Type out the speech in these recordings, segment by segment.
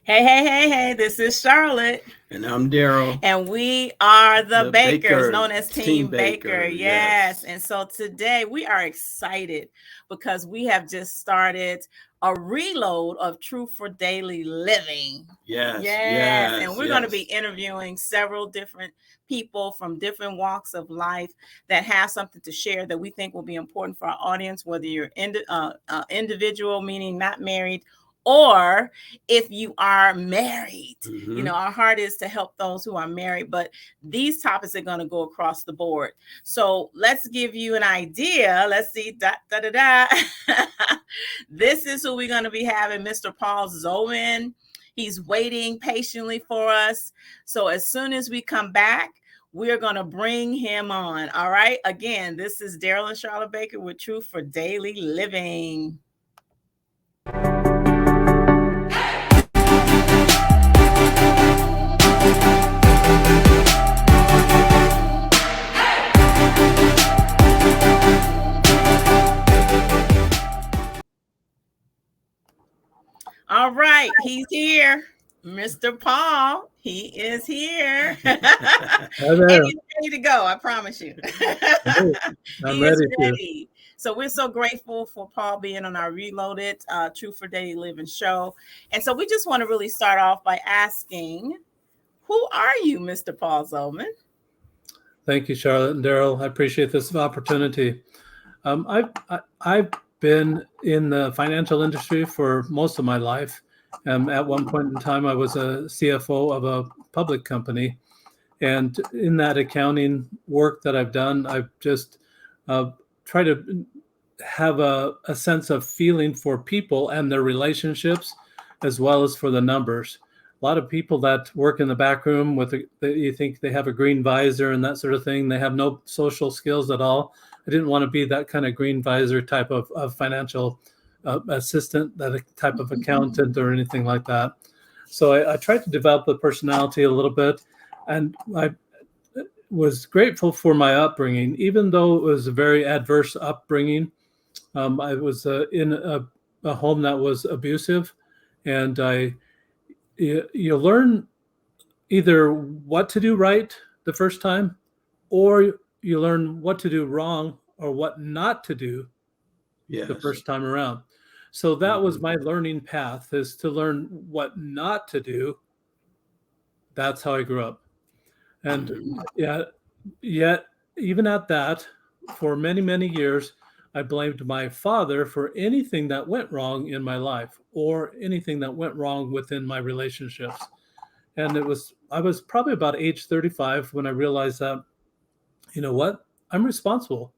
Hey, this is Charlotte. And I'm Daryl. And we are the Bakers, known as Team Team Baker. Baker, Yes. yes. And so today we are excited because we have just started a reload of Truth for Daily Living. Yes. And we're going to be interviewing several different people from different walks of life that have something to share that we think will be important for our audience, whether you're individual, meaning not married, or if you are married. Our heart is to help those who are married, but these topics are going to go across the board. So let's give you an idea. Let's see. This is who we're going to be having, Mr. Paul Zolman. He's waiting patiently for us. So as soon as we come back, we're going to bring him on. All right. Again, this is Daryl and Charlotte Baker with Truth for Daily Living. All right, he's here. Mr. Paul, he is here. And he's ready to go, I promise you. I'm ready. So we're so grateful for Paul being on our Reloaded Truth for Daily Living show. And so we just want to really start off by asking, who are you, Mr. Paul Zolman? Thank you, Charlotte and Daryl. I appreciate this opportunity. I've been in the financial industry for most of my life. At one point in time, I was a CFO of a public company. And in that accounting work that I've done, I've just tried to have a sense of feeling for people and their relationships, as well as for the numbers. A lot of people that work in the back room you think they have a green visor and that sort of thing. They have no social skills at all. I didn't want to be that kind of green visor type of financial assistant, that type of accountant or anything like that. So I tried to develop the personality a little bit, and I was grateful for my upbringing, even though it was a very adverse upbringing. I was in a home that was abusive, and you learn either what to do right the first time, or you learn what to do wrong or what not to do the first time around. So that was my learning path, is to learn what not to do. That's how I grew up. And yet, even at that, for many, many years, I blamed my father for anything that went wrong in my life or anything that went wrong within my relationships. And I was probably about age 35 when I realized that, you know what? I'm responsible.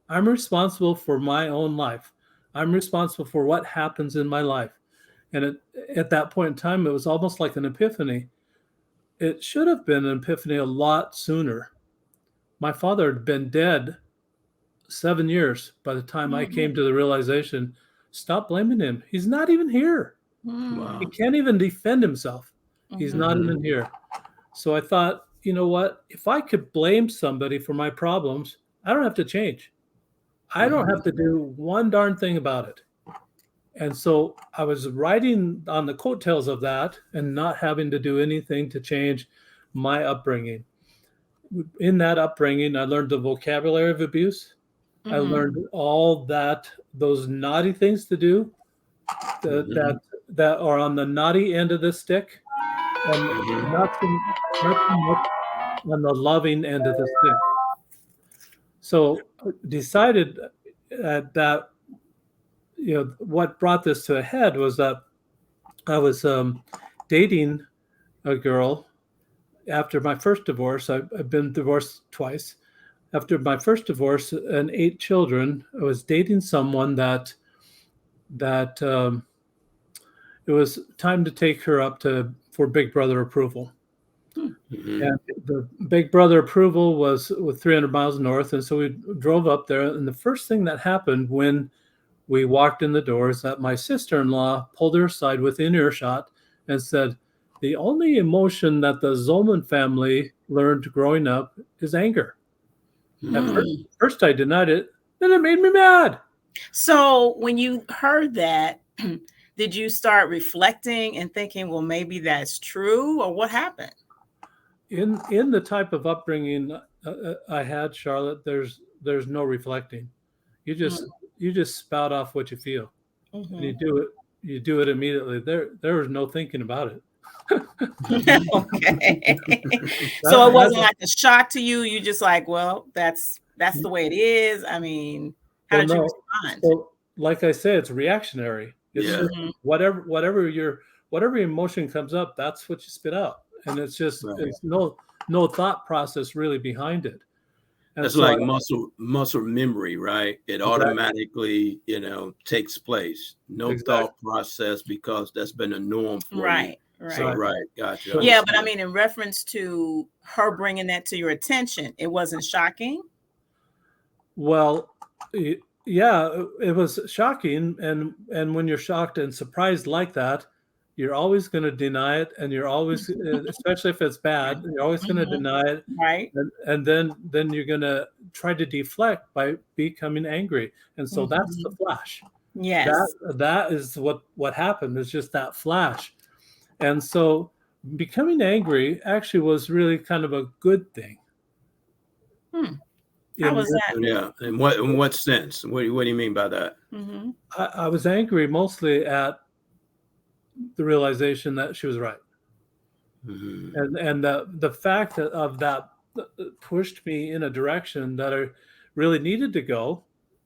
I'm responsible for my own life. I'm responsible for what happens in my life. And at that point in time, it was almost like an epiphany. It should have been an epiphany a lot sooner. My father had been dead 7 years by the time I came to the realization, stop blaming him. He's not even here. Wow. He can't even defend himself. He's not even here. So I thought, you know what? If I could blame somebody for my problems, I don't have to change. I don't have to do one darn thing about it. And so I was riding on the coattails of that and not having to do anything to change my upbringing. In that upbringing, I learned the vocabulary of abuse. I learned all those naughty things to do that are on the naughty end of the stick, and not so much on the loving end of the stick. So decided that what brought this to a head was that I was dating a girl after my first divorce. I've been divorced twice. After my first divorce and 8 children, I was dating someone that it was time to take her up for Big Brother approval. And the Big Brother approval was with 300 miles north. And so we drove up there. And the first thing that happened when we walked in the door is that my sister-in-law pulled her aside within earshot and said, the only emotion that the Zolman family learned growing up is anger. At first I denied it, then it made me mad. So when you heard that, did you start reflecting and thinking, well, maybe that's true, or what happened? In the type of upbringing I had, Charlotte, there's no reflecting. You just spout off what you feel, and you do it immediately. There was no thinking about it. Okay. So it wasn't like a shock to you. You just like, well, that's the way it is. I mean, how did you respond? So, like I said, it's reactionary. It's just whatever emotion comes up, that's what you spit out, and it's just it's no thought process really behind it. And that's like muscle memory, right? It automatically, takes place. No thought process, because that's been a norm for you. Right. So, gotcha. Yeah, but I mean, in reference to her bringing that to your attention, it wasn't shocking? Well, yeah, it was shocking. And when you're shocked and surprised like that, you're always going to deny it. And you're always, especially if it's bad, you're always going to deny it. Right. And then you're going to try to deflect by becoming angry. And so that's the flash. Yes. That is what happened. It's just that flash. And so becoming angry actually was really kind of a good thing. How was that? Yeah. In what sense? What do you mean by that? I was angry mostly at the realization that she was right. And the fact of that pushed me in a direction that I really needed to go,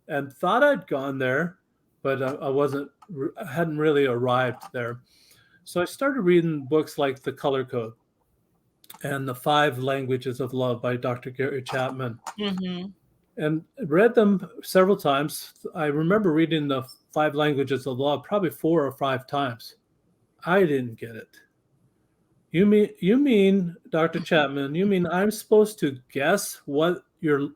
and thought I'd gone there, but I hadn't really arrived there. So I started reading books like The Color Code and The 5 Languages of Love by Dr. Gary Chapman, and read them several times. I remember reading The 5 Languages of Love probably 4 or 5 times. I didn't get it. You mean, Dr. Chapman, you mean I'm supposed to guess what your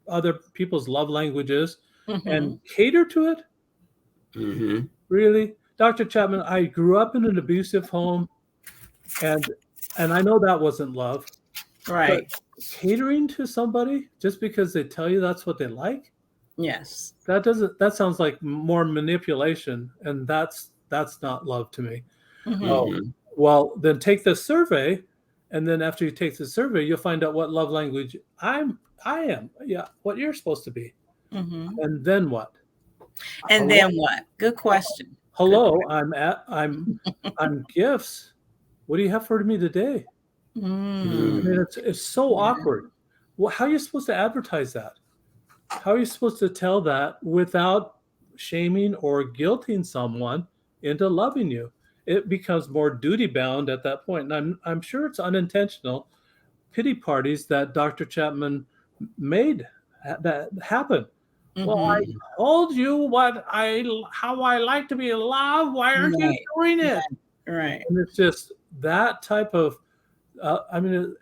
other people's love language is and cater to it? Really? Dr. Chapman, I grew up in an abusive home, and I know that wasn't love. Right. But catering to somebody just because they tell you that's what they like? Yes. That sounds like more manipulation, and that's not love to me. Well, then take the survey, and then after you take the survey, you'll find out what love language I am. Yeah, what you're supposed to be. And then what? And then what? Good question. Hello, I'm gifts. What do you have for me today? I mean, it's so awkward. Well, how are you supposed to advertise that? How are you supposed to tell that without shaming or guilting someone into loving you? It becomes more duty bound at that point. And I'm sure it's unintentional pity parties that Dr. Chapman made that happen. Well, I told you how I like to be loved. Why aren't you doing it? Right. And it's just that type of, and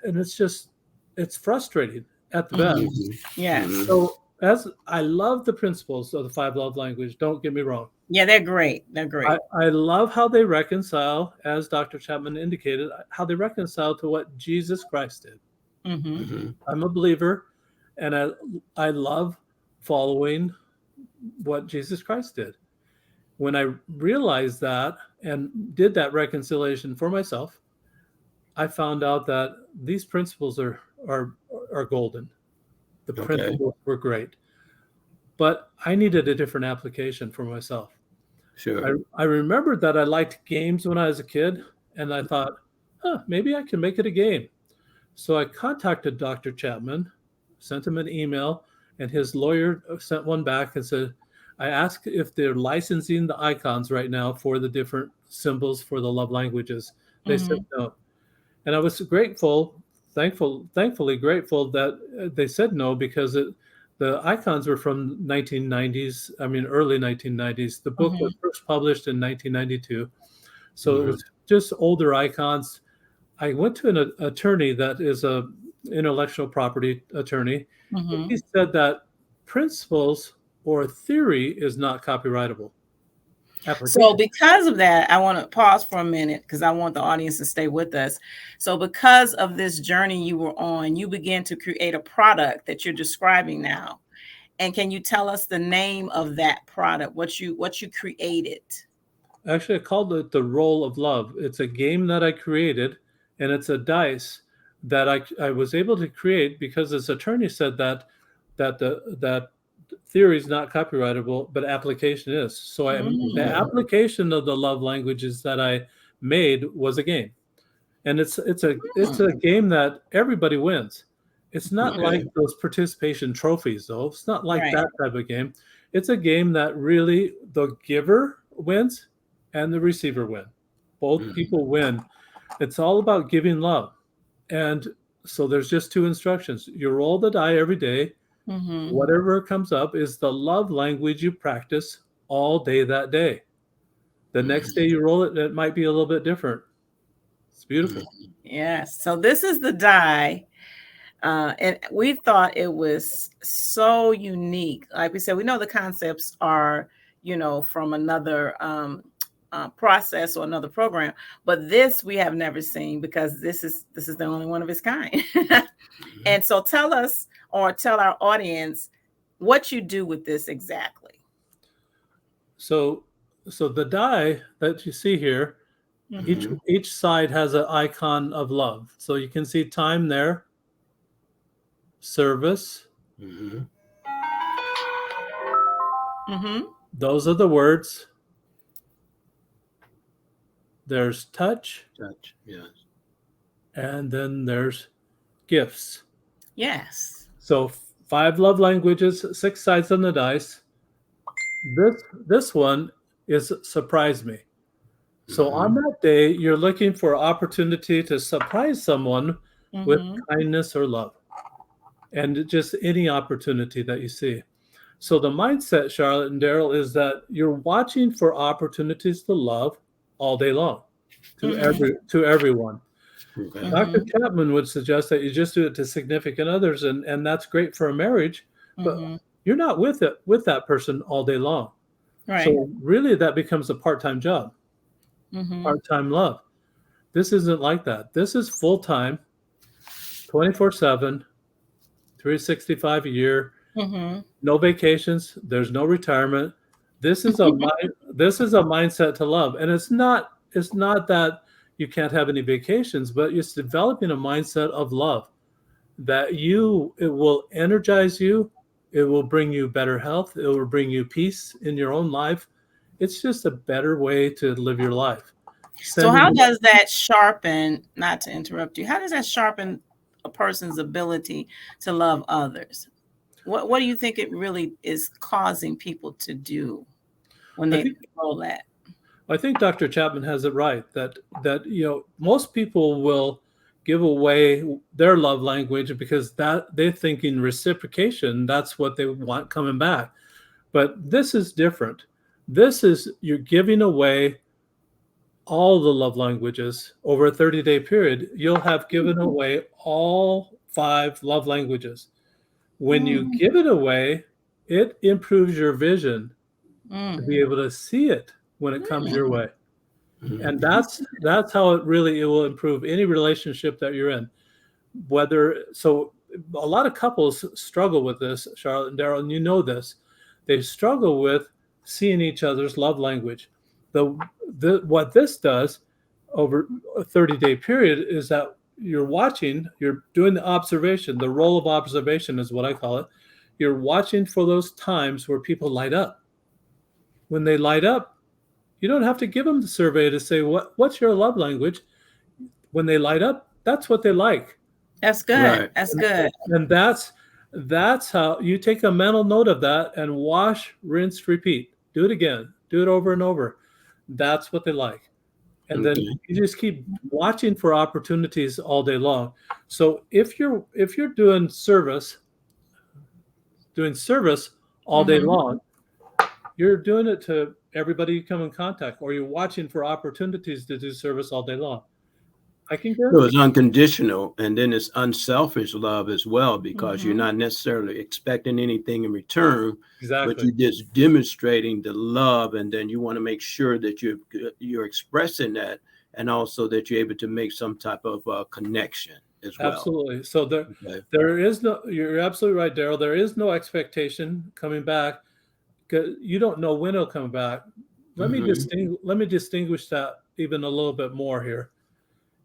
it's frustrating at the best. Yeah. So as I love the principles of the 5 love language, don't get me wrong. Yeah, they're great. They're great. I love how they reconcile, as Dr. Chapman indicated, how they reconcile to what Jesus Christ did. I'm a believer, and I love following what Jesus Christ did. When I realized that and did that reconciliation for myself, I found out that these principles are golden. The principles were great, but I needed a different application for myself. Sure. I remembered that I liked games when I was a kid, and I thought, maybe I can make it a game. So I contacted Dr. Chapman, sent him an email, and his lawyer sent one back and said, I asked if they're licensing the icons right now for the different symbols for the love languages. They said no. And I was thankfully grateful that they said no, because the icons were from 1990s. I mean, early 1990s. The book was first published in 1992. So it was just older icons. I went to an attorney that is a intellectual property attorney. He said that principles or theory is not copyrightable. So because of that, I want to pause for a minute because I want the audience to stay with us. So because of this journey you were on, you began to create a product that you're describing now. And can you tell us the name of that product, what you created? Actually, I called it the roll of love. It's a game that I created, and it's a dice that I was able to create because this attorney said that theory is not copyrightable, but application is. So the application of the love languages that I made was a game, and it's a game that everybody wins. It's not like those participation trophies, though. It's not like that type of game. It's a game that really the giver wins and the receiver win. Both people win. It's all about giving love. And so there's just two instructions. You roll the die every day. Whatever comes up is the love language you practice all day that day. The next day you roll it, it might be a little bit different. It's beautiful. Yes. So this is the die. And we thought it was so unique. Like we said, we know the concepts are, from another process or another program, but this we have never seen because this is the only one of its kind. And so tell us, or tell our audience, what you do with this exactly. So the die that you see here, each side has an icon of love. So you can see time there, service. Those are the words. There's touch. Touch, yes. And then there's gifts. Yes. So 5 love languages, 6 sides on the dice. This one is surprise me. So on that day, you're looking for opportunity to surprise someone with kindness or love. And just any opportunity that you see. So the mindset, Charlotte and Daryl, is that you're watching for opportunities to love all day long to everyone. Dr. Chapman would suggest that you just do it to significant others, and that's great for a marriage, but you're not with that person all day long. Right. So really that becomes a part-time job, part-time love. This isn't like that. This is full-time, 24/7, 365 a year, no vacations, there's no retirement. This is a mindset to love. And it's not that you can't have any vacations, but it's developing a mindset of love that it will energize you. It will bring you better health. It will bring you peace in your own life. It's just a better way to live your life. So how does that sharpen, not to interrupt you, how does that sharpen a person's ability to love others? What do you think it really is causing people to do when they roll that? I think Dr. Chapman has it right that most people will give away their love language because that they're thinking reciprocation, that's what they want coming back. But this is different. This is you're giving away all the love languages over a 30-day period. You'll have given away all 5 love languages. When you give it away, it improves your vision to be able to see it when it comes your way. And that's how it will improve any relationship that you're in. So a lot of couples struggle with this, Charlotte and Daryl, and you know this. They struggle with seeing each other's love language. What this does over a 30-day period is that you're doing the observation. The role of observation is what I call it. You're watching for those times where people light up. When they light up, you don't have to give them the survey to say, what's your love language? When they light up, that's what they like. That's good. Right. That's good. And that's how you take a mental note of that and wash, rinse, repeat. Do it again. Do it over and over. That's what they like. And then you just keep watching for opportunities all day long. So if you're doing service all day long, you're doing it to everybody you come in contact, or you're watching for opportunities to do service all day long. So it's unconditional, and then it's unselfish love as well, because you're not necessarily expecting anything in return, but you're just demonstrating the love, and then you want to make sure that you're expressing that, and also that you're able to make some type of connection as well. Absolutely. So there is no. You're absolutely right, Daryl. There is no expectation coming back. You don't know when it'll come back. let me distinguish that even a little bit more here.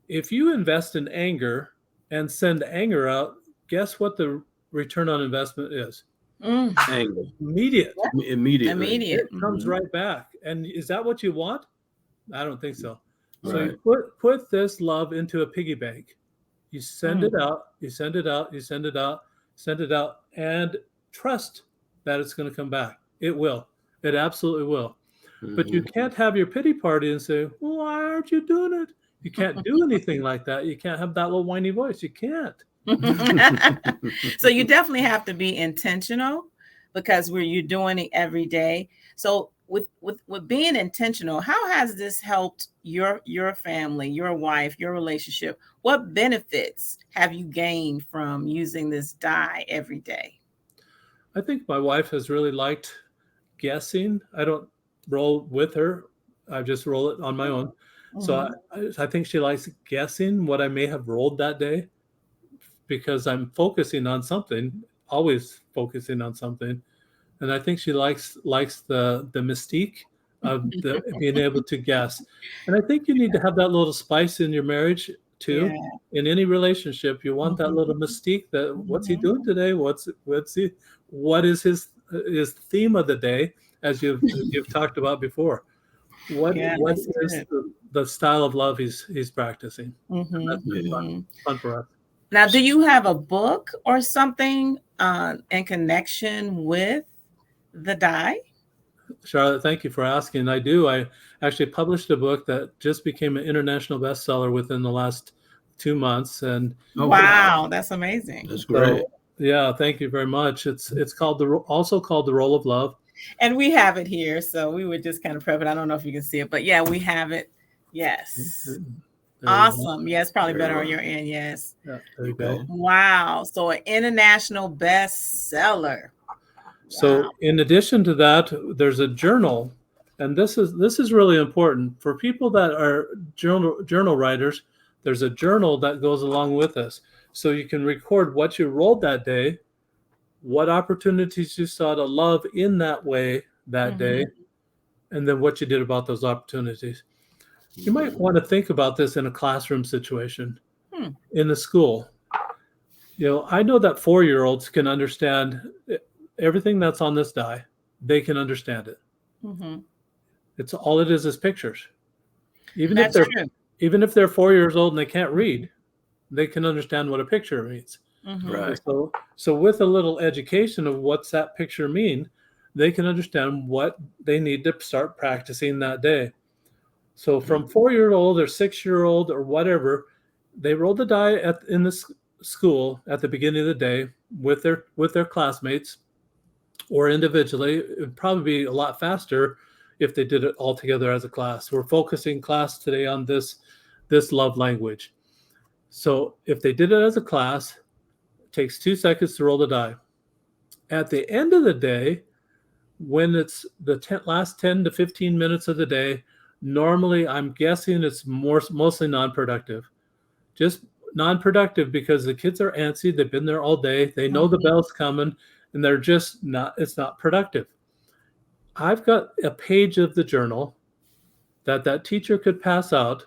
If you invest in anger and send anger out, guess what the return on investment is? Anger. Immediate. Immediately. It comes right back. And is that what you want? I don't think so. So Right. you put this love into a piggy bank. You send it out, you send it out, you send it out, send it out, and trust that it's going to come back. It will. It absolutely will. But you can't have your pity party and say, well, why aren't you doing it? You can't do anything like that. You can't have that little whiny voice. You can't. So you definitely have to be intentional, because you're doing it every day. So with being intentional, how has this helped your family, your wife, your relationship? What benefits have you gained from using this die every day? I think my wife has really liked guessing. I don't roll with her. I just roll it on my own. So I think she likes guessing what I may have rolled that day, because I'm focusing on something, always focusing on something. And I think she likes the mystique of being able to guess. And I think you need to have that little spice in your marriage too. Yeah. In any relationship, you want that little mystique, that what's he doing today? What is his theme of the day, as you've talked about before? What is the style of love he's practicing? That's fun for us. Now, do you have a book or something in connection with the die? Charlotte, thank you for asking. I do. I actually published a book that just became an international bestseller within the last 2 months. And wow, that's amazing. That's great. So, yeah, thank you very much. It's also called The Role of Love. And we have it here, so we would just kind of prep it. I don't know if you can see it, but yeah, we have it. Yes. Awesome. Yes, probably better on your end. Yes. Yeah, there you go. Wow. So an international bestseller. So in addition to that, there's a journal, and this is really important for people that are journal writers. There's a journal that goes along with this, so you can record what you rolled that day, what opportunities you saw to love in that way that day, and then what you did about those opportunities. You might want to think about this in a classroom situation, in the school. I know that 4-year-olds can understand everything that's on this die. They can understand it. It's all it is pictures. Even if they're 4 years old and they can't read, they can understand what a picture means. Right. So with a little education of what's that picture mean, they can understand what they need to start practicing that day. So from 4-year-old or 6-year-old or whatever, they roll the die in the school at the beginning of the day with their classmates or individually. It would probably be a lot faster if they did it all together as a class. We're focusing class today on this love language. So if they did it as a class, it takes 2 seconds to roll the die. At the end of the day, when it's the last 10 to 15 minutes of the day, normally I'm guessing it's mostly non-productive. Just non-productive because the kids are antsy. They've been there all day. They know the bell's coming, and they're just not, it's not productive. I've got a page of the journal that teacher could pass out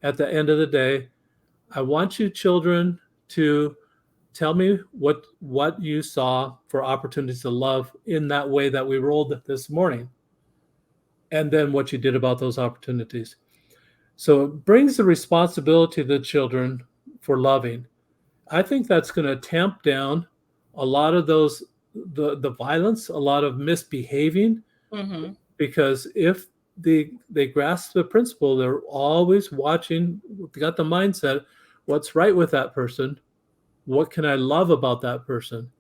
at the end of the day. I want you children to tell me what you saw for opportunities to love in that way that we rolled this morning, and then what you did about those opportunities. So it brings the responsibility to the children for loving. I think that's going to tamp down a lot of those, the violence, a lot of misbehaving, because if they grasp the principle, they're always watching, got the mindset, what's right with that person? What can I love about that person?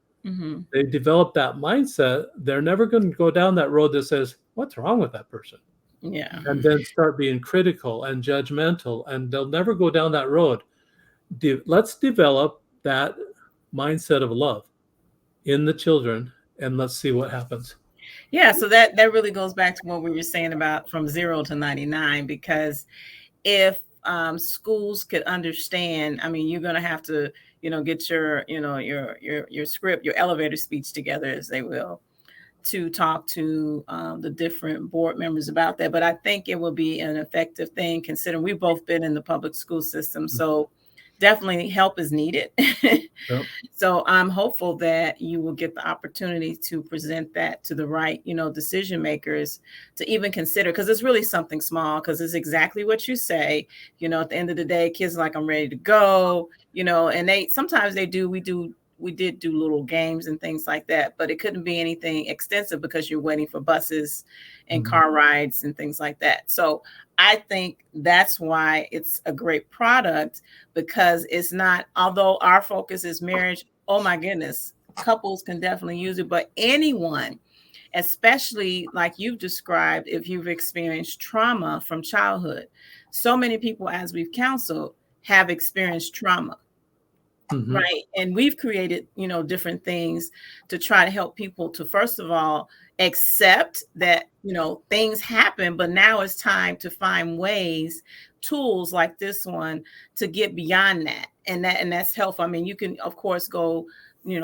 They develop that mindset. They're never going to go down that road that says, what's wrong with that person? Yeah. And then start being critical and judgmental, and they'll never go down that road. Let's develop that mindset of love in the children, and let's see what happens. Yeah, so that really goes back to what we were saying about from 0 to 99, because if schools could understand, I mean, you're going to have to, get your script, your elevator speech together, as they will, to talk to the different board members about that. But I think it will be an effective thing, considering we've both been in the public school system. So definitely help is needed. Yep. So I'm hopeful that you will get the opportunity to present that to the right, decision makers to even consider, because it's really something small, because it's exactly what you say. At the end of the day, kids are like, I'm ready to go, and we did do little games and things like that, but it couldn't be anything extensive because you're waiting for buses and car rides and things like that. So I think that's why it's a great product, because it's not, although our focus is marriage, oh my goodness, couples can definitely use it, but anyone, especially like you've described, if you've experienced trauma from childhood. So many people, as we've counseled, have experienced trauma. Mm-hmm. Right. And we've created, different things to try to help people to, first of all, accept that, things happen, but now it's time to find ways, tools like this one, to get beyond that. And that's helpful. I mean, you can, of course, go,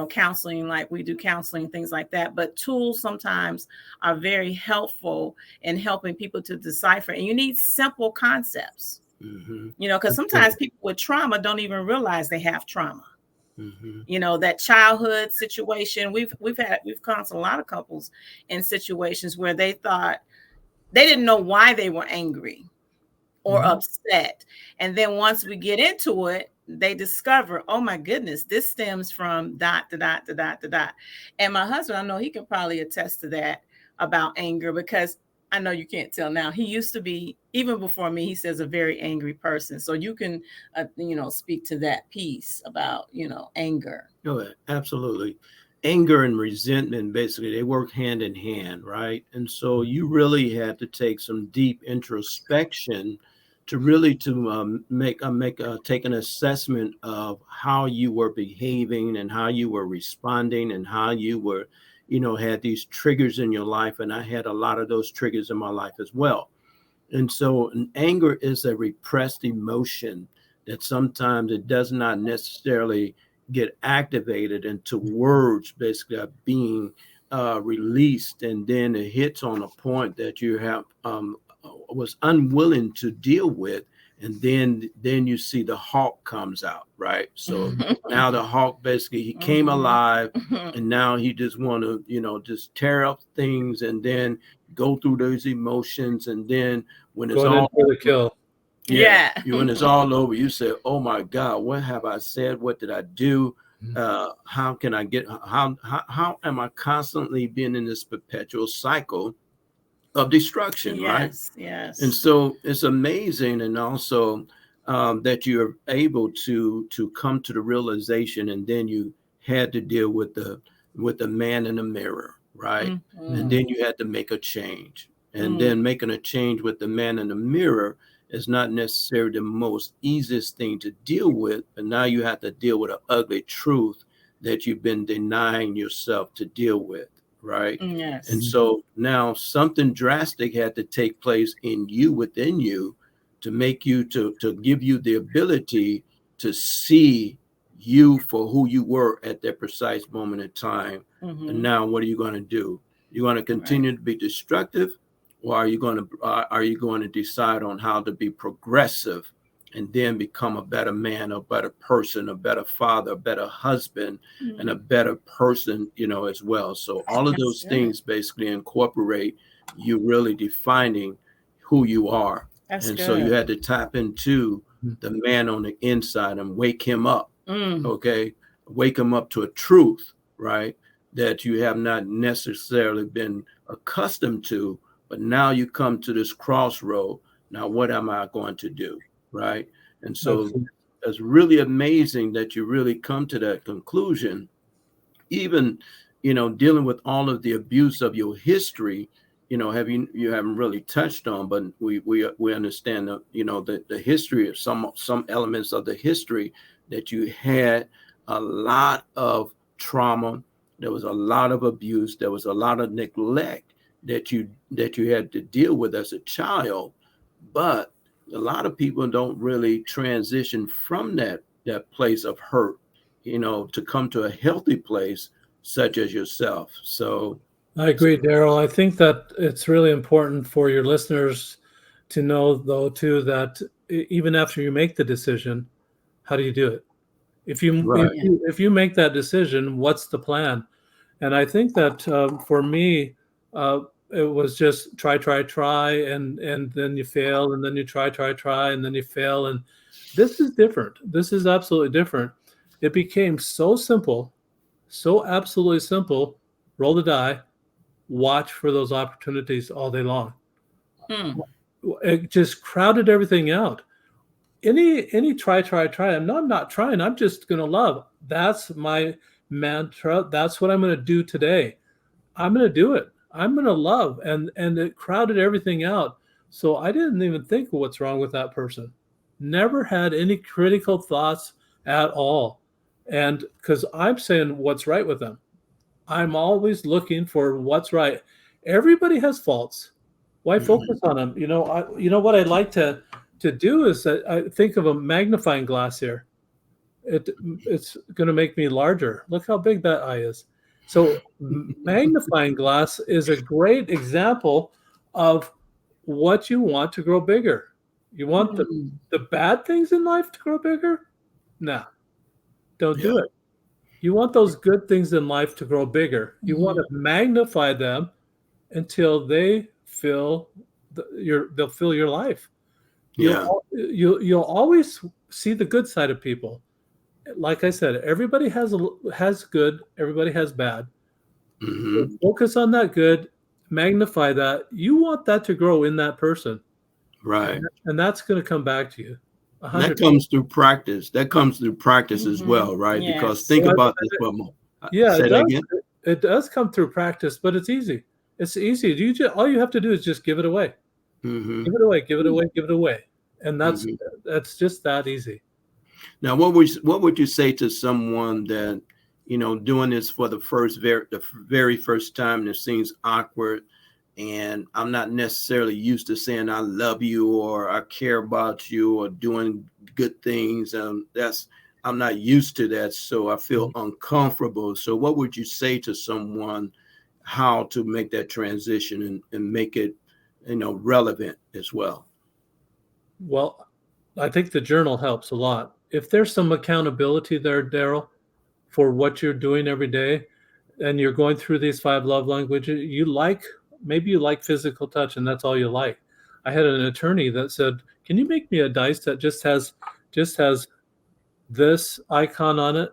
counseling, like we do counseling, things like that. But tools sometimes are very helpful in helping people to decipher. And you need simple concepts. Mm-hmm. Because sometimes people with trauma don't even realize they have trauma. Mm-hmm. That childhood situation. We've counseled a lot of couples in situations where they thought they didn't know why they were angry or upset. And then once we get into it, they discover, oh my goodness, this stems from ... And my husband, I know he can probably attest to that about anger, because I know you can't tell now. He used to be, even before me, he says, a very angry person. So you can, speak to that piece about, anger. Oh, absolutely. Anger and resentment, basically, they work hand in hand, right? And so you really had to take some deep introspection to really take an assessment of how you were behaving and how you were responding and how you were, had these triggers in your life. And I had a lot of those triggers in my life as well. And so anger is a repressed emotion that sometimes it does not necessarily get activated until words basically are being released. And then it hits on a point that you have was unwilling to deal with. And then you see the hawk comes out, right? So now the hawk basically, he came alive, and now he just want to, just tear up things and then go through those emotions. And then when it's all for the kill. Yeah. When it's all over, you say, oh my God, what have I said? What did I do? How can I how am I constantly being in this perpetual cycle of destruction, right? Yes. And so it's amazing. And also that you're able to come to the realization, and then you had to deal with the man in the mirror, right? Mm-hmm. And then you had to make a change. And then making a change with the man in the mirror is not necessarily the most easiest thing to deal with, but now you have to deal with an ugly truth that you've been denying yourself to deal with. Right. Yes. And so now something drastic had to take place within you to make you to give you the ability to see you for who you were at that precise moment in time. Mm-hmm. And now what are you going to do? You're going to continue to be destructive, or are you going to decide on how to be progressive and then become a better man, a better person, a better father, a better husband, and a better person, as well. So all of those things basically incorporate you really defining who you are. So you had to tap into the man on the inside and wake him up. Okay. Wake him up to a truth, right? That you have not necessarily been accustomed to, but now you come to this crossroad. Now, what am I going to do? Right. And so it's really amazing that you really come to that conclusion, even, dealing with all of the abuse of your history, you haven't really touched on, but we understand the history of some elements of the history that you had a lot of trauma. There was a lot of abuse. There was a lot of neglect that you had to deal with as a child, but a lot of people don't really transition from that place of hurt, to come to a healthy place such as yourself. So I agree, Daryl. I think that it's really important for your listeners to know, though, too, that even after you make the decision, how do you do it? If you Right. if you make that decision, what's the plan? And I think that for me, it was just try, and then you fail, and then you try, and then you fail. And this is different. This is absolutely different. It became so simple, so absolutely simple. Roll the die, watch for those opportunities all day long. It just crowded everything out. Any try. I'm not trying. I'm just going to love. That's my mantra. That's what I'm going to do today. I'm going to do it. I'm going to love. And it crowded everything out. So I didn't even think of what's wrong with that person. Never had any critical thoughts at all. And because I'm saying what's right with them. I'm always looking for what's right. Everybody has faults. Why focus on them? You know what I'd like to do is that I think of a magnifying glass here. It's going to make me larger. Look how big that eye is. So magnifying glass is a great example of what you want to grow bigger. You want the bad things in life to grow bigger? No, don't do it. You want those good things in life to grow bigger. You want to magnify them until they they'll fill your life. You'll always see the good side of people. Like I said, everybody has good, everybody has bad. So focus on that good, magnify that. You want that to grow in that person. Right. And that's going to come back to you. 100%. That comes through practice. That comes through practice as well, right? Yes. Because think about this for a moment. Yeah, it does come through practice, but it's easy. It's easy. All you have to do is just give it away. Give it away, give it away, give it away. And that's just that easy. Now, what would you say to someone that, doing this for the very first time, and it seems awkward, and I'm not necessarily used to saying I love you or I care about you or doing good things. I'm not used to that, so I feel uncomfortable. So what would you say to someone how to make that transition and make it, relevant as well? Well, I think the journal helps a lot. If there's some accountability there, Daryl, for what you're doing every day, and you're going through these 5 love languages, maybe you like physical touch and that's all you like. I had an attorney that said, can you make me a dice that just has this icon on it?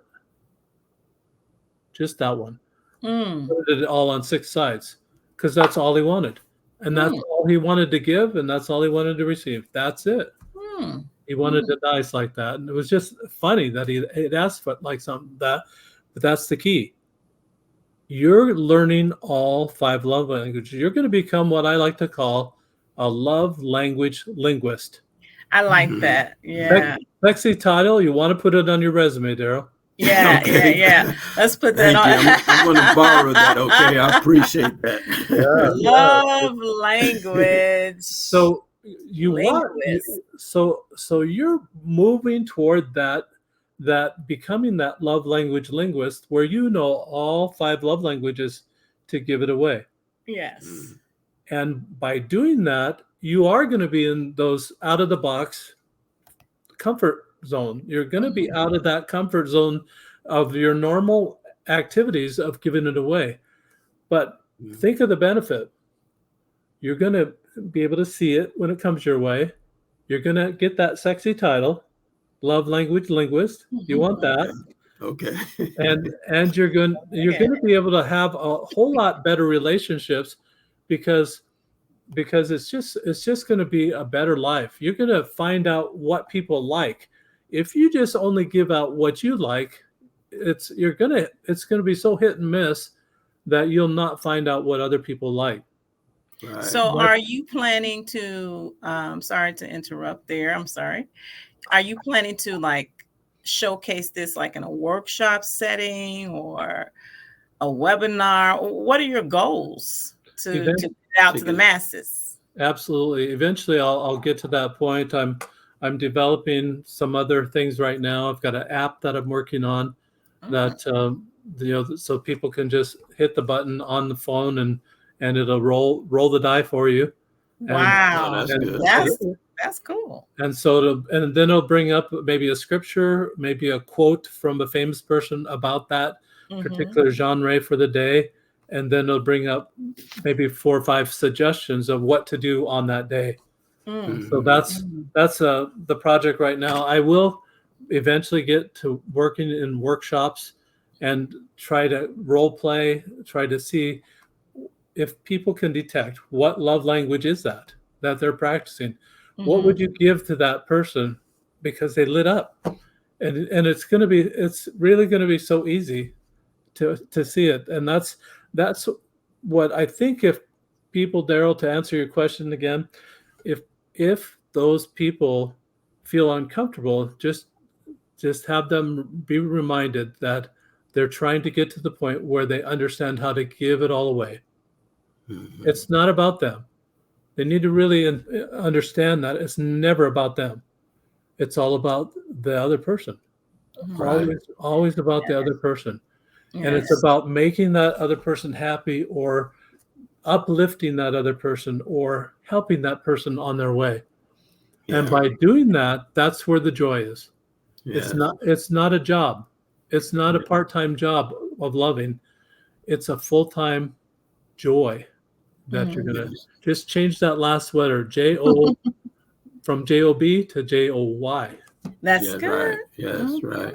Just that one. Put it all on 6 sides because that's all he wanted. And that's all he wanted to give, and that's all he wanted to receive. That's it. He wanted a dice like that. And it was just funny that he asked for like something but that's the key. You're learning all 5 love languages. You're going to become what I like to call a love language linguist. I like that. Yeah. Sexy title. You want to put it on your resume, Daryl? Yeah, okay. yeah. Let's put that on. I'm going to borrow that. Okay, I appreciate that. Love language. So so you're moving toward that becoming that love language linguist where all 5 love languages to give it away. Yes. And by doing that, you are going to be in those out of the box comfort zone. You're going to be out of that comfort zone of your normal activities of giving it away. But think of the benefit. You're going to be able to see it when it comes your way. You're going to get that sexy title, love language linguist. You want that. Okay. And you're going to be able to have a whole lot better relationships because it's just going to be a better life. You're going to find out what people like. If you just only give out what you like, it's going to be so hit and miss that you'll not find out what other people like. Right. So are you planning to sorry to interrupt there. I'm sorry. Are you planning to like showcase this like in a workshop setting or a webinar? What are your goals to get out to the masses? Absolutely. Eventually I'll get to that point. I'm developing some other things right now. I've got an app that I'm working on that so people can just hit the button on the phone and it'll roll the die for you. Wow, that's good. That's cool. And so and then it'll bring up maybe a scripture, maybe a quote from a famous person about that particular genre for the day. And then it'll bring up maybe 4 or 5 suggestions of what to do on that day. So that's the project right now. I will eventually get to working in workshops and try to role play, try to see if people can detect what love language is that they're practicing. What would you give to that person because they lit up? And it's really going to be so easy to see it. And that's what I think. If people, Daryl, to answer your question again, if those people feel uncomfortable, just have them be reminded that they're trying to get to the point where they understand how to give it all away. It's not about them. They need to really understand that it's never about them. It's all about the other person. Always about the other person. And it's about making that other person happy, or uplifting that other person, or helping that person on their way. And by doing that, that's where the joy is. It's not a job. It's not a part-time job of loving. It's a full-time joy that you're going to just change that last letter, J-O, from J-O-B to J-O-Y. That's good. Right. Yes, right.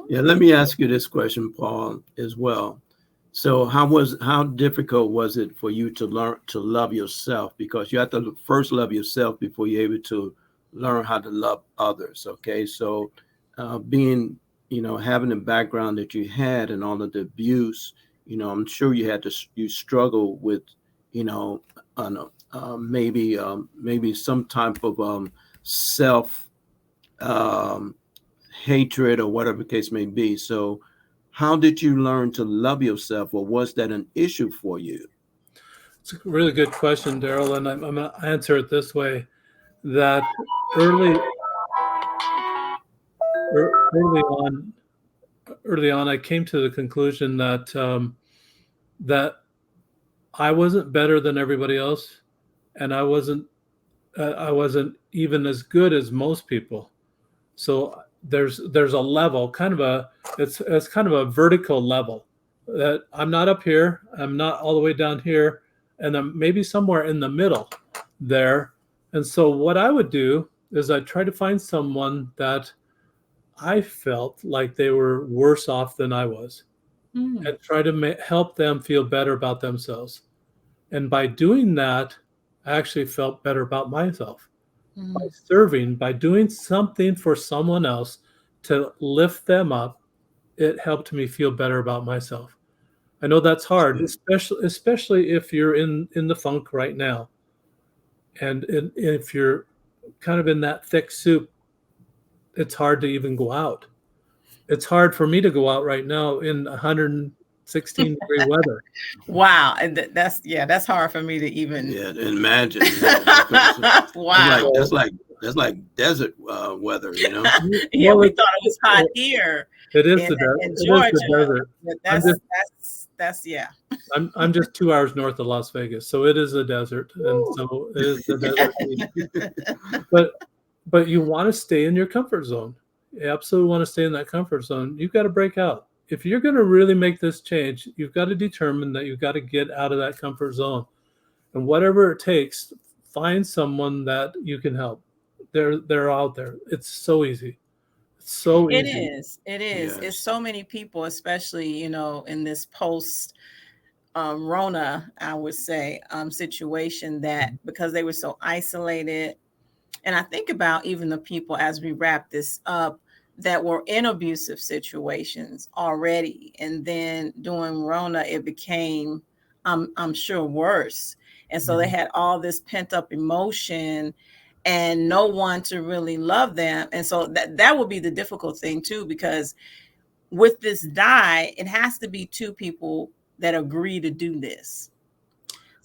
Yeah, let me ask you this question, Paul, as well. So how difficult was it for you to learn to love yourself? Because you have to first love yourself before you're able to learn how to love others. Okay. So being, having the background that you had and all of the abuse, I'm sure you struggle with, maybe some type of self hatred or whatever the case may be. So how did you learn to love yourself, or was that an issue for you? It's a really good question, Daryl, and I'm going to answer it this way: that early on, I came to the conclusion that that I wasn't better than everybody else, and I wasn't even as good as most people. So there's a level, it's kind of a vertical level, that I'm not up here, I'm not all the way down here, and I'm maybe somewhere in the middle there. And so what I would do is I'd try to find someone that I felt like they were worse off than I was, and try to help them feel better about themselves. And by doing that, I actually felt better about myself. By serving, by doing something for someone else to lift them up, it helped me feel better about myself. I know that's hard, especially if you're in the funk right now. And if you're kind of in that thick soup, it's hard to even go out. It's hard for me to go out right now in 116 degree weather. Wow. That's hard for me to even imagine. Wow. That's like desert weather, Yeah, we thought it was hot here. It is the desert. In Georgia. That's I'm just 2 hours north of Las Vegas, so it is a desert, and so it is the desert. But you want to stay in your comfort zone. You absolutely want to stay in that comfort zone. You've got to break out. If you're going to really make this change, you've got to determine that you've got to get out of that comfort zone, and whatever it takes, find someone that you can help. They're out there. It's so easy. It's so easy. It is. Yes. It's so many people, especially, in this post Rona, I would say, situation, that because they were so isolated. And I think about even the people, as we wrap this up, that were in abusive situations already. And then during Rona, it became, I'm sure, worse. And so they had all this pent up emotion and no one to really love them. And so that would be the difficult thing too, because with this die, it has to be two people that agree to do this.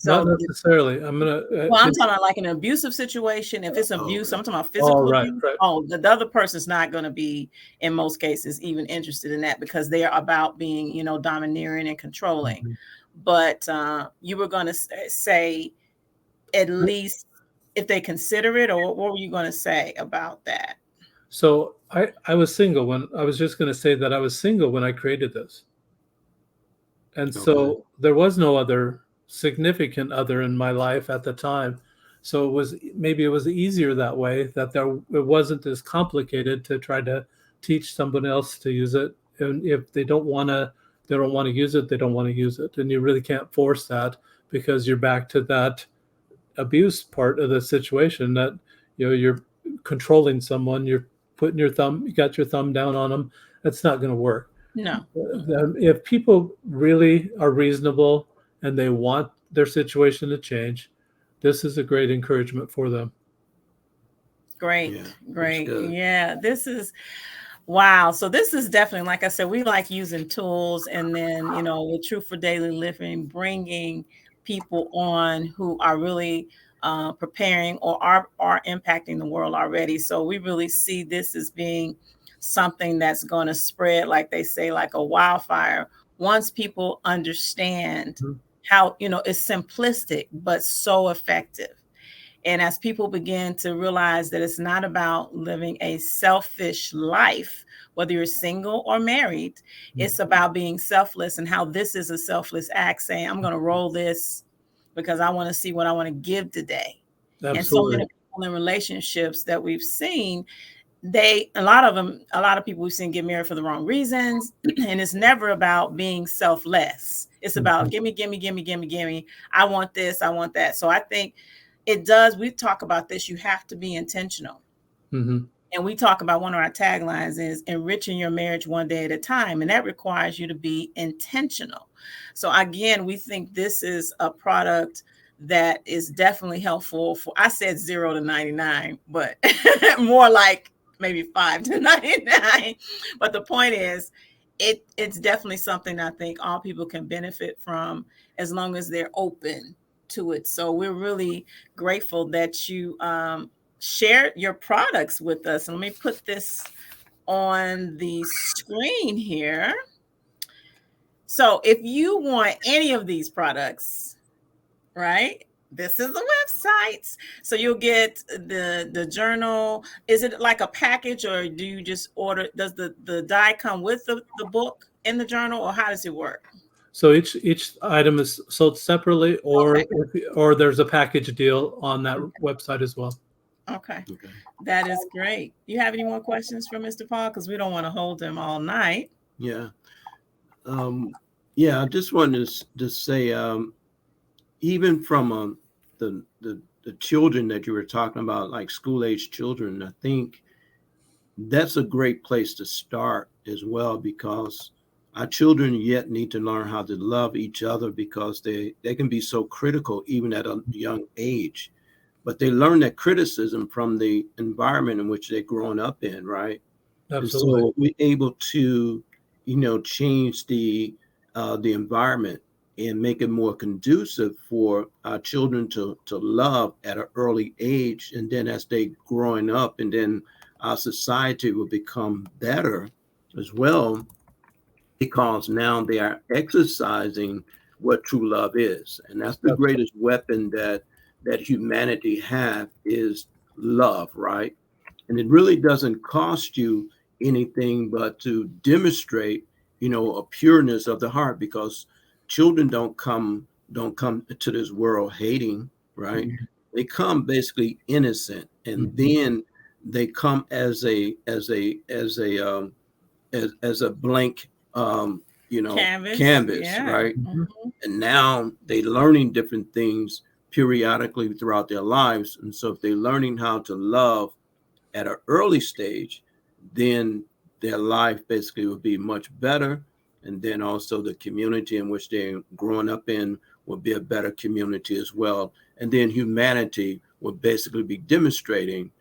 Not So, necessarily. I'm gonna. well, I'm talking about like an abusive situation. If it's abuse, I'm talking about Oh, physical right, abuse. right. Oh, the other person's not going to be, in most cases, even interested in that because they are about being, domineering and controlling. Mm-hmm. But you were going to say, at least if they consider it, or what were you going to say about that? So I was single when I was just going to say that I was single when I created this. And so there was no other significant other in my life at the time. So maybe it was easier that way, that it wasn't as complicated to try to teach someone else to use it. And if they don't want to use it, they don't want to use it. And you really can't force that, because you're back to that abuse part of the situation, that you're controlling someone, you got your thumb down on them. That's not going to work. No. If people really are reasonable and they want their situation to change, this is a great encouragement for them. Great. Yeah, this is wow. So this is definitely, like I said, we like using tools, and then, with Truth for Daily Living, bringing people on who are really preparing or are impacting the world already. So we really see this as being something that's going to spread, like they say, like a wildfire, once people understand how, it's simplistic, but so effective. And as people begin to realize that it's not about living a selfish life, whether you're single or married, it's about being selfless, and how this is a selfless act, saying, I'm going to roll this because I want to see what I want to give today. Absolutely. And so many people in relationships that we've seen, a lot of people we've seen get married for the wrong reasons. And it's never about being selfless. It's about gimme. I want this, I want that. So I think we talk about this, you have to be intentional. And we talk about, one of our taglines is enriching your marriage one day at a time. And that requires you to be intentional. So again, we think this is a product that is definitely helpful for, I said 0 to 99, but more like maybe 5 to 99. But the point is, it's definitely something I think all people can benefit from, as long as they're open to it. So we're really grateful that you share your products with us. And let me put this on the screen here. So if you want any of these products, right, this is the website. So you'll get the journal. Is it like a package, or do you just order? Does the die come with the book in the journal, or how does it work? So each item is sold separately, or or there's a package deal on that website as well. Okay. That is great. You have any more questions for Mr. Paul? Because we don't want to hold him all night. Yeah. I just wanted to say, even from the children that you were talking about, like school-age children, I think that's a great place to start as well, because our children yet need to learn how to love each other, because they can be so critical even at a young age. But they learn that criticism from the environment in which they're growing up in, right? Absolutely. And so we're able to, change the environment and make it more conducive for our children to love at an early age. And then as they growing up, and then our society will become better as well, because now they are exercising what true love is. And that's the greatest weapon that humanity have, is love, right? And it really doesn't cost you anything but to demonstrate, a pureness of the heart, because children don't come to this world hating, right? They come basically innocent, and then they come as a blank canvas, right? And now they learning different things periodically throughout their lives. And so if they're learning how to love at an early stage, then their life basically will be much better. And then also the community in which they're growing up in will be a better community as well. And then humanity will basically be demonstrating,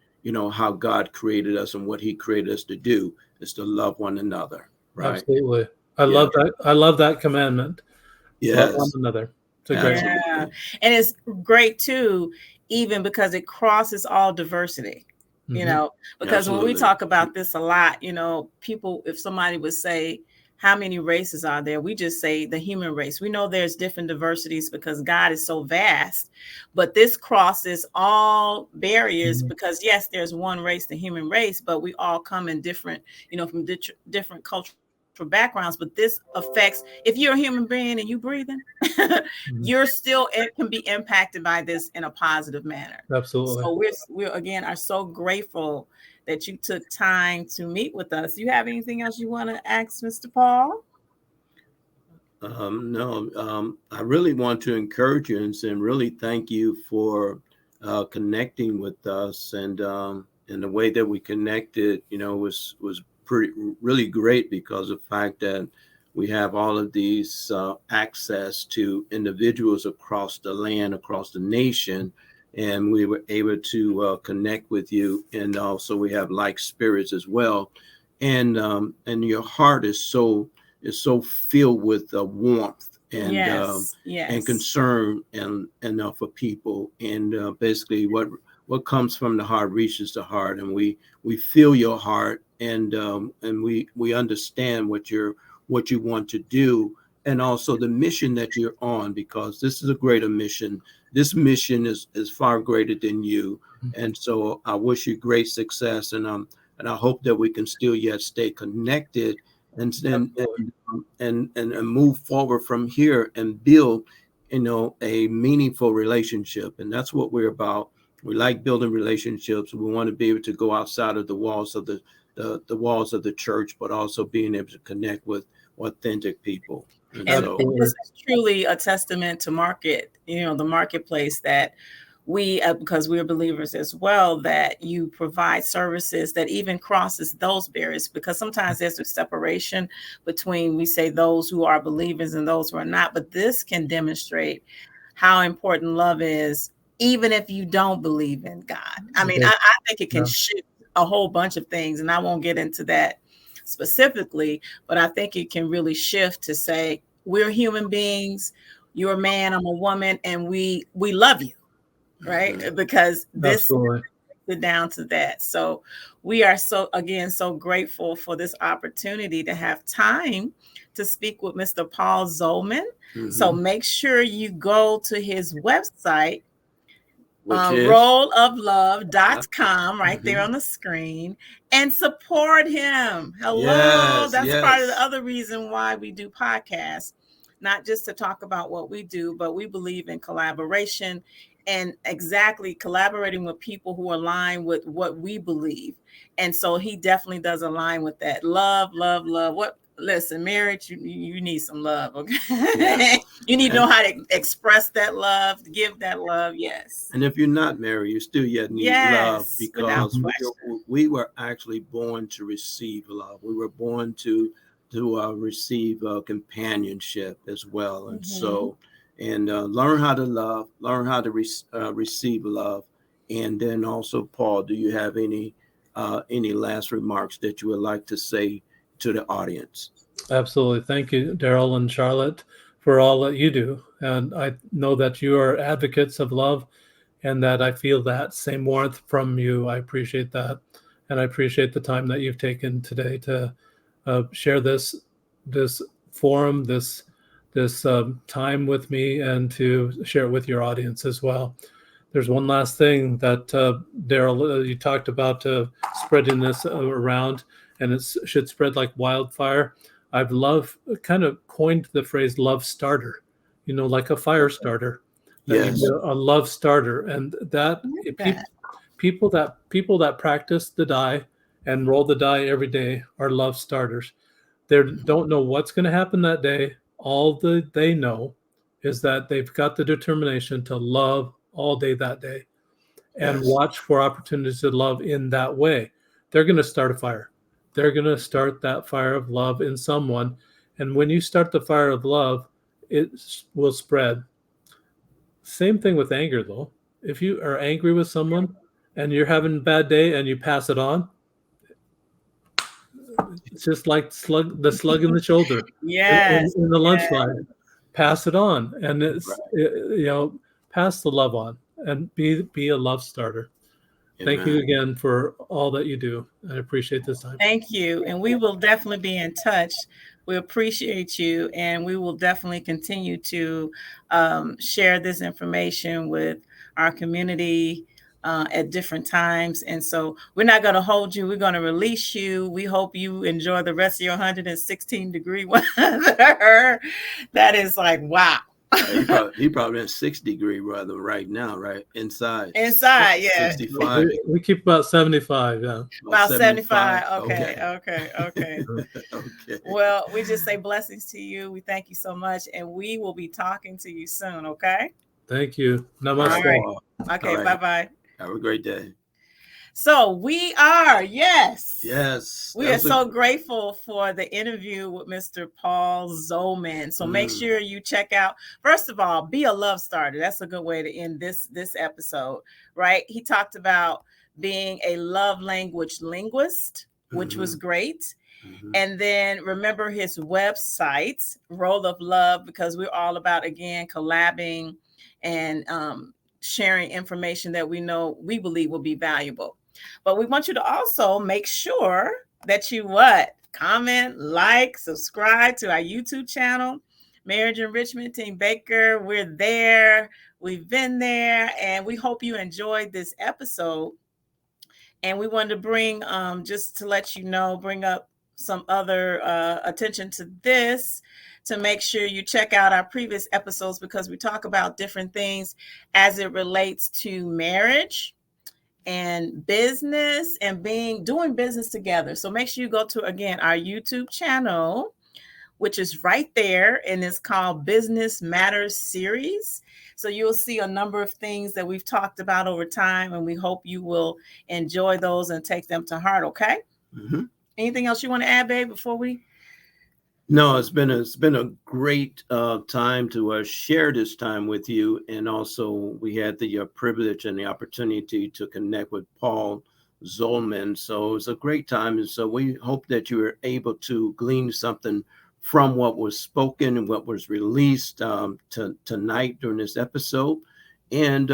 how God created us, and what he created us to do is to love one another. Right. Absolutely. I love that. I love that commandment. Yes. Love one another. It's a great one. And it's great too, even because it crosses all diversity. You know, because when we talk about this a lot, you know, people, if somebody would say, how many races are there? We just say the human race. We know there's different diversities because God is so vast, but this crosses all barriers because yes, there's one race, the human race, but we all come in different, you know, from different cultural backgrounds. But this affects, if you're a human being and you breathing, you're still, it can be impacted by this in a positive manner. Absolutely. So we're again are so grateful that you took time to meet with us. You have anything else you want to ask Mr. Paul? No, I really want to encourage you and really thank you for connecting with us, and the way that we connected, you know, was really great because of the fact that we have all of these access to individuals across the land, across the nation, and we were able to connect with you, and also we have like spirits as well, and your heart is so filled with warmth and and concern and for people, and basically what comes from the heart reaches the heart, and we feel your heart, and we understand what you want to do, and also the mission that you're on, because this is a greater mission. This mission is far greater than you, and so I wish you great success, and I hope that we can still yet stay connected and move forward from here and build, you know, a meaningful relationship. And that's what we're about. We like building relationships. We want to be able to go outside of the walls of the walls of the church, but also being able to connect with authentic people. And this is truly a testament to the marketplace, that we, because we're believers as well, that you provide services that even crosses those barriers, because sometimes there's a separation between, we say, those who are believers and those who are not. But this can demonstrate how important love is, even if you don't believe in God. I mean, I think it can shift a whole bunch of things, and I won't get into that specifically, but I think it can really shift to say, we're human beings, you're a man, I'm a woman, and we love you, right? Because this is down to that. So we are so grateful for this opportunity to have time to speak with Mr. Paul Zolman. So make sure you go to his website, rolloflove.com, right there on the screen, and support him. Hello. That's part of the other reason why we do podcasts, not just to talk about what we do, but we believe in collaboration, and exactly collaborating with people who align with what we believe. And so he definitely does align with that. Love. Listen, marriage, you need some love, okay? Yeah. You need to know how to express that love, give that love, yes. And if you're not married, you still yet need love, because we were actually born to receive love. We were born to receive companionship as well. And so, learn how to love, learn how to receive love. And then also, Paul, do you have any last remarks that you would like to say to the audience? Absolutely. Thank you, Daryl and Charlotte, for all that you do. And I know that you are advocates of love, and that I feel that same warmth from you. I appreciate that. And I appreciate the time that you've taken today to share this forum, this time with me, and to share it with your audience as well. There's one last thing that Daryl, you talked about spreading this around, and it should spread like wildfire. I've kind of coined the phrase love starter, like a fire starter. Yes. A love starter. And that people that practice the die and roll the die every day are love starters. They don't know what's going to happen that day. All they know is that they've got the determination to love all day that day, and watch for opportunities to love in that way. They're going to start a fire. They're going to start that fire of love in someone. And when you start the fire of love, it will spread. Same thing with anger, though. If you are angry with someone and you're having a bad day and you pass it on, it's just like the slug in the shoulder in the lunch line. pass it on, and pass the love on, and be a love starter. Amen. Thank you again for all that you do. I appreciate this time. Thank you. And we will definitely be in touch. We appreciate you, and we will definitely continue to share this information with our community at different times. And so we're not going to hold you. We're going to release you. We hope you enjoy the rest of your 116-degree weather. That is like, wow. He probably in 60-degree weather right now, right? Inside, yeah. 65. We keep about 75, yeah. About 75. Okay. Okay. Well, we just say blessings to you. We thank you so much, and we will be talking to you soon, okay? Thank you. Namaste. Right. Okay, bye-bye. Have a great day. So we are, yes. We are so grateful for the interview with Mr. Paul Zolman. So make sure you check out, first of all, be a love starter. That's a good way to end this episode, right? He talked about being a love language linguist, which was great. And then remember his website, Roll of Love, because we're all about, again, collabing and sharing information that we believe will be valuable. But we want you to also make sure that you comment, like, subscribe to our YouTube channel, Marriage Enrichment Team Baker. We're there. We've been there, and we hope you enjoyed this episode. And we wanted to bring, just to let you know, bring up some other attention to this, to make sure you check out our previous episodes, because we talk about different things as it relates to marriage and business and doing business together. So make sure you go to, again, our YouTube channel, which is right there, and it's called Business Matters Series. So you'll see a number of things that we've talked about over time, and we hope you will enjoy those and take them to heart. Okay. Anything else you want to add, babe, before we? No, it's been a great time to share this time with you, and also we had the privilege and the opportunity to connect with Paul Zolman. So it was a great time, and so we hope that you were able to glean something from what was spoken and what was released tonight during this episode, and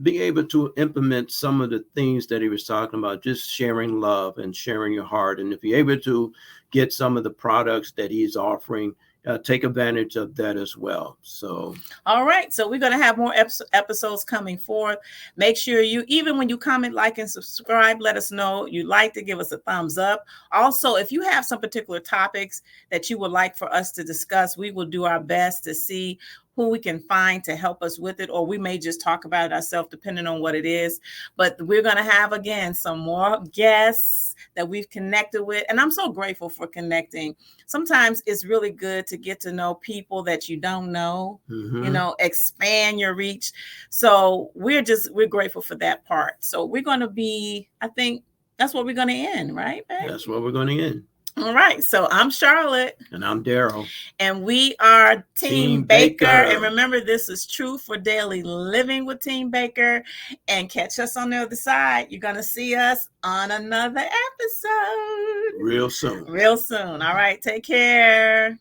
be able to implement some of the things that he was talking about, just sharing love and sharing your heart. And if you're able to get some of the products that he's offering, take advantage of that as well. So, all right. So we're going to have more episodes coming forth. Make sure you, even when you comment, like, and subscribe, let us know you like to give us a thumbs up. Also, if you have some particular topics that you would like for us to discuss, we will do our best to see who we can find to help us with it, or we may just talk about it ourselves, depending on what it is. But we're going to have, again, some more guests that we've connected with. And I'm so grateful for connecting. Sometimes it's really good to get to know people that you don't know, expand your reach. So we're grateful for that part. So we're going to be, I think that's what we're going to end, right, babe? That's what we're going to end. All right. So I'm Charlotte. And I'm Daryl. And we are Team Baker. And remember, this is True for Daily Living with Team Baker. And catch us on the other side. You're going to see us on another episode. Real soon. All right. Take care.